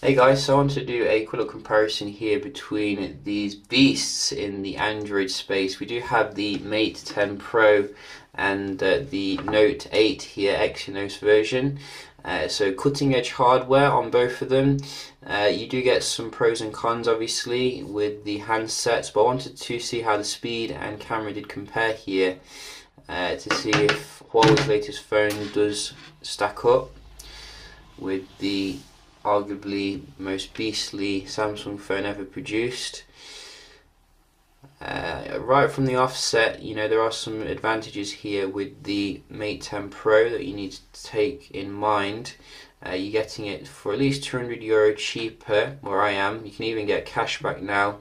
Hey guys, so I want to do a quick little comparison here between these beasts in the Android space. We do have the Mate 10 Pro and the Note 8 here, Exynos version. So cutting edge hardware on both of them. You do get some pros and cons obviously with the handsets, but I wanted to see how the speed and camera did compare here to see if Huawei's latest phone does stack up with the arguably most beastly Samsung phone ever produced. Right from the offset, there are some advantages here with the Mate 10 Pro that you need to take in mind. You're getting it for at least €200 cheaper where I am. You can even get cashback now,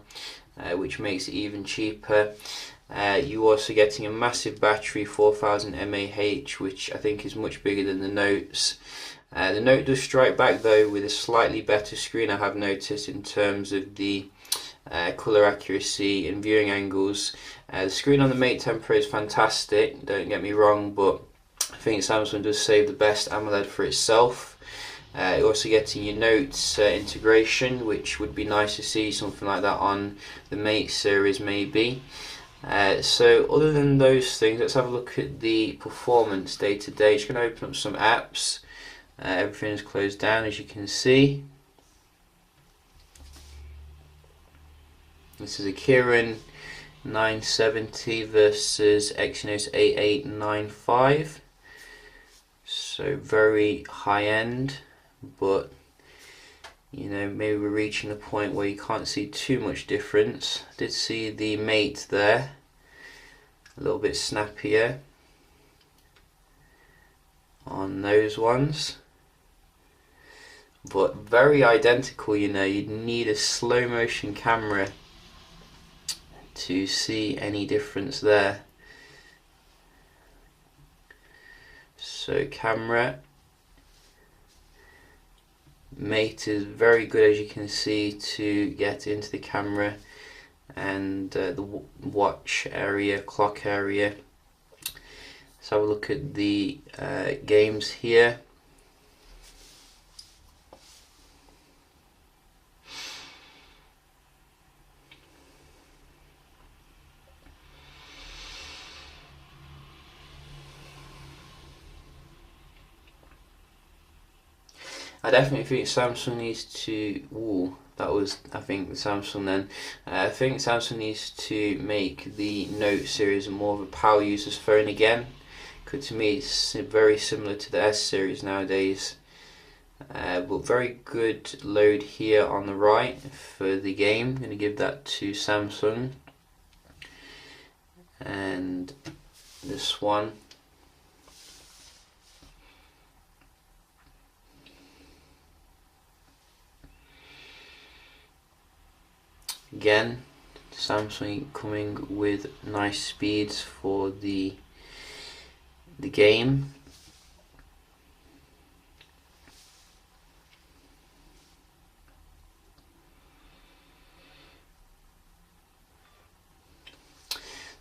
which makes it even cheaper. You're also getting a massive battery, 4000 mAh, which I think is much bigger than the Note's. The Note does strike back though with a slightly better screen, I have noticed, in terms of the colour accuracy and viewing angles. The screen on the Mate 10 Pro is fantastic, don't get me wrong, but I think Samsung does save the best AMOLED for itself. You're also getting your Notes integration, which would be nice to see something like that on the Mate series maybe. So other than those things, let's have a look at the performance day to day. Just going to open up some apps. Everything is closed down, as you can see. This is a Kirin 970 versus Exynos 8895. So very high end, but maybe we're reaching a point where you can't see too much difference. I did see the Mate there, a little bit snappier on those ones, but very identical. You'd need a slow motion camera to see any difference there. So camera, Mate is very good, as you can see, to get into the camera and the watch area, clock area. Let's have a look at the games here. I definitely think Samsung needs to. That was, I think, Samsung then. I think Samsung needs to make the Note series more of a power user's phone again. Because to me, it's very similar to the S series nowadays. But very good load here on the right for the game. I'm going to give that to Samsung. And this one. Again, Samsung coming with nice speeds for the game.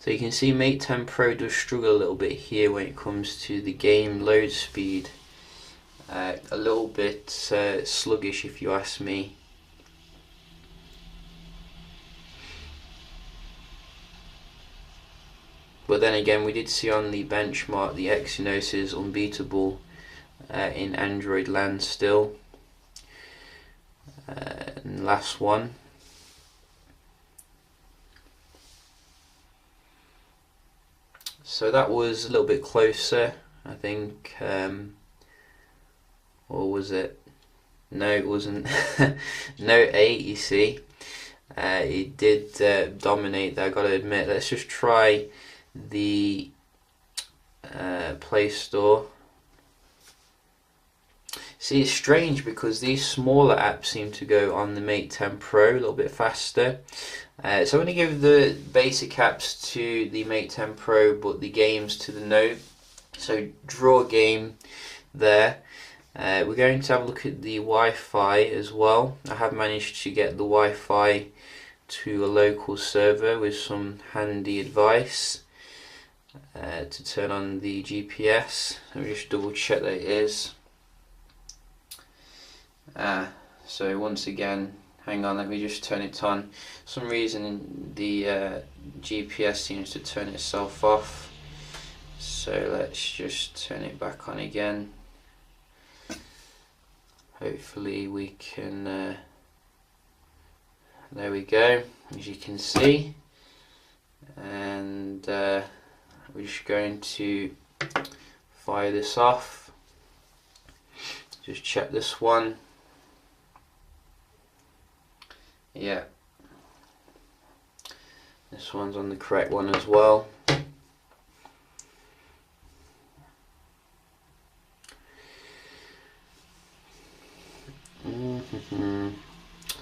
So you can see Mate 10 Pro does struggle a little bit here when it comes to the game load speed. A little bit sluggish, if you ask me. But then again, we did see on the benchmark the Exynos is unbeatable in Android land still. And last one. So that was a little bit closer, I think. Or was it? No, it wasn't. Note 8, you see. It did dominate there, I gotta admit. Let's just try the Play Store. See, it's strange because these smaller apps seem to go on the Mate 10 Pro a little bit faster. So I'm going to give the basic apps to the Mate 10 Pro, but the games to the Note. So draw game there. We're going to have a look at the Wi-Fi as well. I have managed to get the Wi-Fi to a local server with some handy advice. To turn on the GPS. Let me just double check that it is. So once again, hang on, let me just turn it on. For some reason the GPS seems to turn itself off, so let's just turn it back on again. Hopefully we can, there we go, as you can see. And we're just going to fire this off. Just check this one. Yeah, this one's on the correct one as well.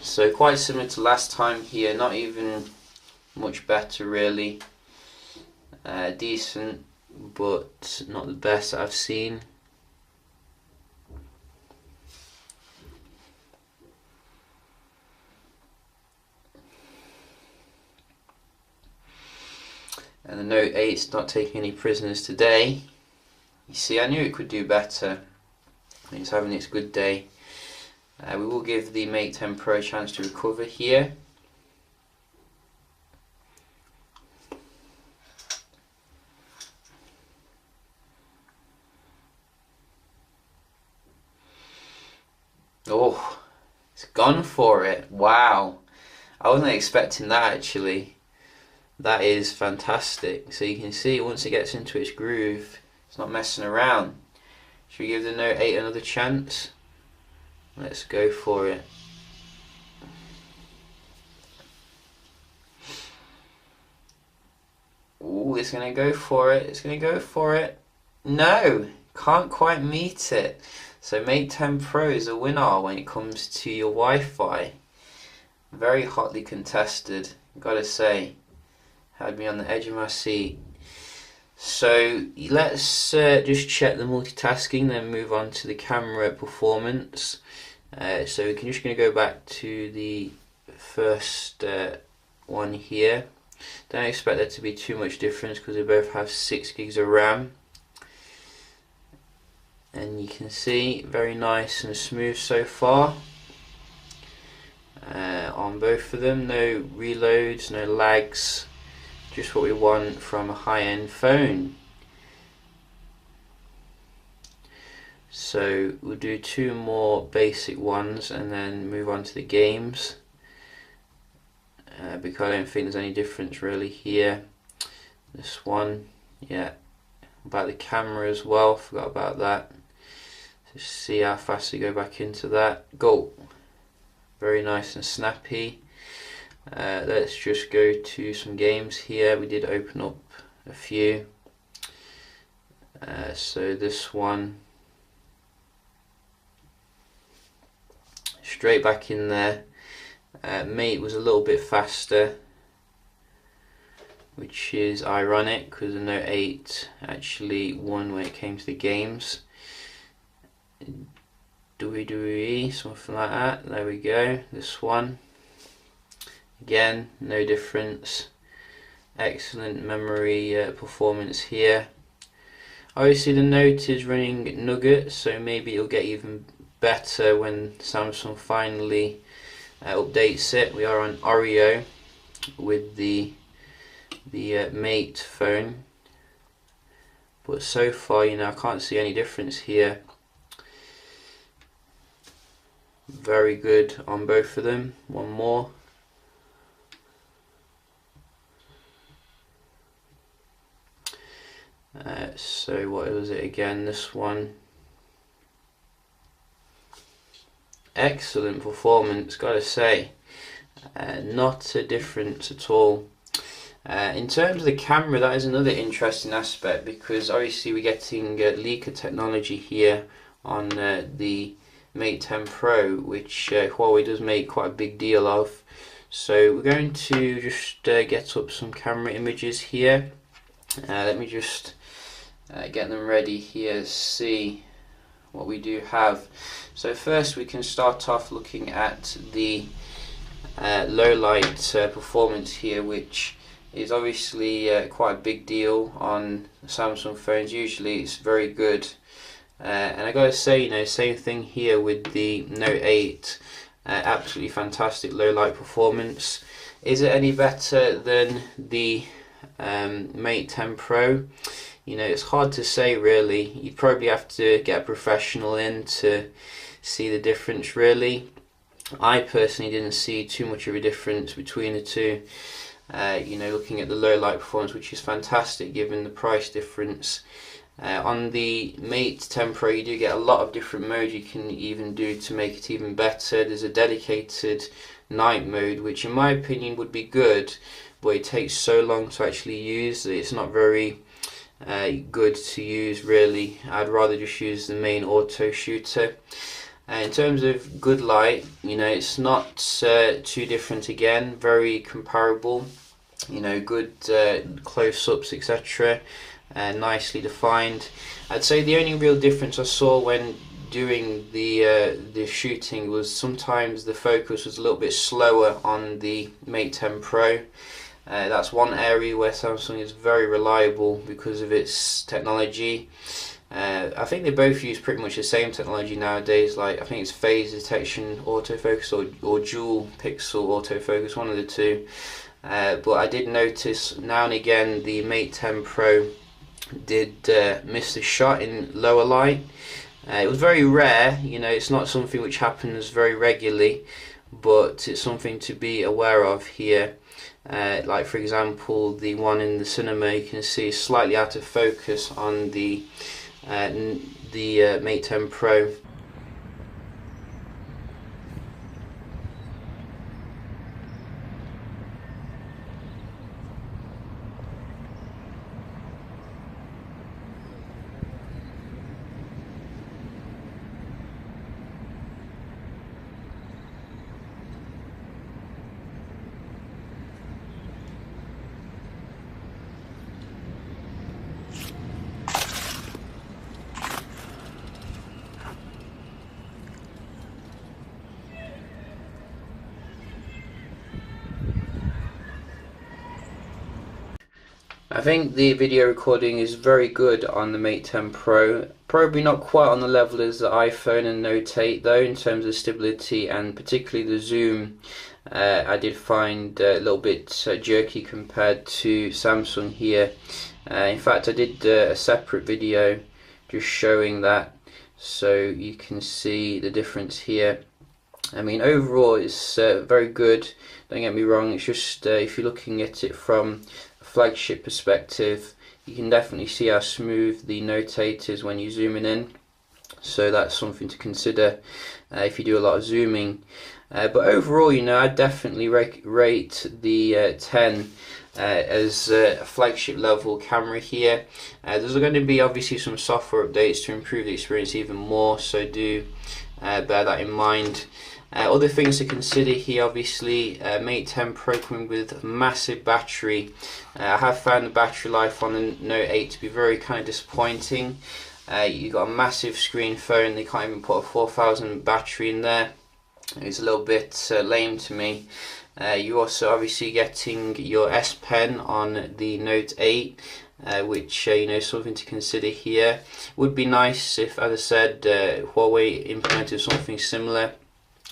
So quite similar to last time here, not even much better really. Decent, but not the best that I've seen. And the Note 8's not taking any prisoners today. You see, I knew it could do better. It's having its good day. We will give the Mate 10 Pro a chance to recover here. Oh, it's gone for it. Wow. I wasn't expecting that actually. That is fantastic. So you can see once it gets into its groove, it's not messing around. Should we give the Note 8 another chance? Let's go for it. Ooh, it's going to go for it. It's going to go for it. No, can't quite meet it. So Mate 10 Pro is a winner when it comes to your Wi-Fi. Very hotly contested, gotta say. Had me on the edge of my seat. So let's just check the multitasking, then move on to the camera performance. So we can just going to go back to the first one here. Don't expect there to be too much difference because they both have 6 gigs of RAM. And you can see very nice and smooth so far on both of them. No reloads, no lags. Just what we want from a high-end phone. So we'll do 2 more basic ones and then move on to the games, because I don't think there's any difference really here. This one, yeah, about the camera as well, forgot about that. Just see how fast we go back into that. Go! Very nice and snappy. Let's just go to some games here. We did open up a few. So this one, straight back in there. Mate was a little bit faster, which is ironic because the Note 8 actually won when it came to the games. WWE, something like that. There we go. This one. Again, no difference. Excellent memory performance here. Obviously the Note is running Nougat, so maybe it'll get even better when Samsung finally updates it. We are on Oreo with the Mate phone, but so far, you know, I can't see any difference here. Very good on both of them. One more. So what was it again? This one. Excellent performance, gotta say. Not a difference at all. In terms of the camera, that is another interesting aspect because obviously we're getting leaker technology here on the Mate 10 Pro, which Huawei does make quite a big deal of. So we're going to just get up some camera images here. Let me just get them ready here to see what we do have. So first we can start off looking at the low light performance here, which is obviously quite a big deal on Samsung phones. Usually it's very good, and I gotta say, you know, same thing here with the Note 8. Absolutely fantastic low light performance. Is it any better than the Mate 10 Pro? You know, it's hard to say really. You'd probably have to get a professional in to see the difference really. I personally didn't see too much of a difference between the two. You know, looking at the low light performance, which is fantastic given the price difference. On the Mate 10 Pro you do get a lot of different modes you can even do to make it even better. There's a dedicated night mode, which in my opinion would be good, but it takes so long to actually use that it's not very good to use really. I'd rather just use the main auto shooter. In terms of good light, you know, it's not too different again, very comparable. You know, good close-ups, etc. Nicely defined. I'd say the only real difference I saw when doing the shooting was sometimes the focus was a little bit slower on the Mate 10 Pro. That's one area where Samsung is very reliable because of its technology. I think they both use pretty much the same technology nowadays. Like I think it's phase detection autofocus or dual pixel autofocus, one of the two. But I did notice now and again the Mate 10 Pro did miss the shot in lower light. It was very rare, you know, it's not something which happens very regularly, but it's something to be aware of here. Like for example, the one in the cinema you can see is slightly out of focus on the Mate 10 Pro. I think the video recording is very good on the Mate 10 Pro. Probably not quite on the level as the iPhone and Note 8 though, in terms of stability and particularly the zoom. I did find a little bit jerky compared to Samsung here. In fact, I did a separate video just showing that, so you can see the difference here. I mean, overall it's very good, don't get me wrong. It's just if you're looking at it from a flagship perspective, you can definitely see how smooth the Note 8 is when you're zooming in, so that's something to consider if you do a lot of zooming. But overall, you know, I definitely rate the 10 as a flagship level camera here. There's going to be obviously some software updates to improve the experience even more, so do bear that in mind. Other things to consider here, obviously, Mate 10 Pro coming with a massive battery. I have found the battery life on the Note 8 to be very kind of disappointing. You've got a massive screen phone, they can't even put a 4000 battery in there. It's a little bit lame to me. You're also obviously getting your S Pen on the Note 8, which you know, something to consider here. Would be nice if, as I said, Huawei implemented something similar.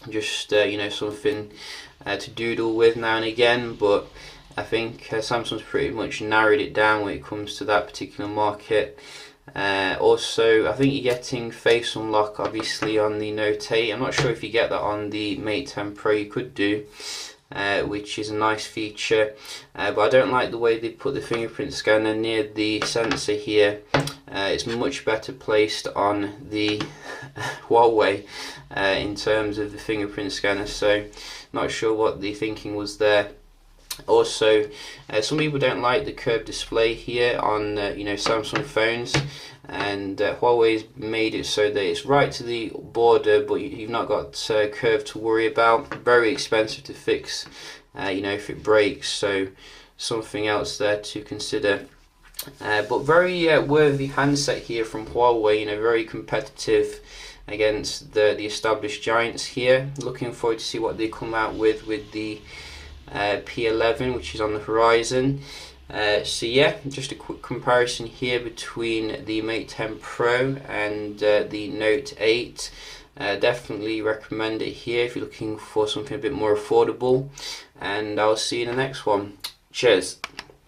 Just you know, something to doodle with now and again, but I think Samsung's pretty much narrowed it down when it comes to that particular market. Also, I think you're getting face unlock obviously on the Note 8. I'm not sure if you get that on the Mate 10 Pro. You could do, which is a nice feature, but I don't like the way they put the fingerprint scanner near the sensor here. It's much better placed on the Huawei in terms of the fingerprint scanner, so not sure what the thinking was there. Also, some people don't like the curved display here on you know, Samsung phones, and Huawei's made it so that it's right to the border, but you've not got curve to worry about. Very expensive to fix, you know, if it breaks, so something else there to consider. But very worthy handset here from Huawei, you know, very competitive against the established giants here. Looking forward to see what they come out with the P11, which is on the horizon. So yeah, just a quick comparison here between the Mate 10 Pro and the Note 8. Definitely recommend it here if you're looking for something a bit more affordable, and I'll see you in the next one. Cheers.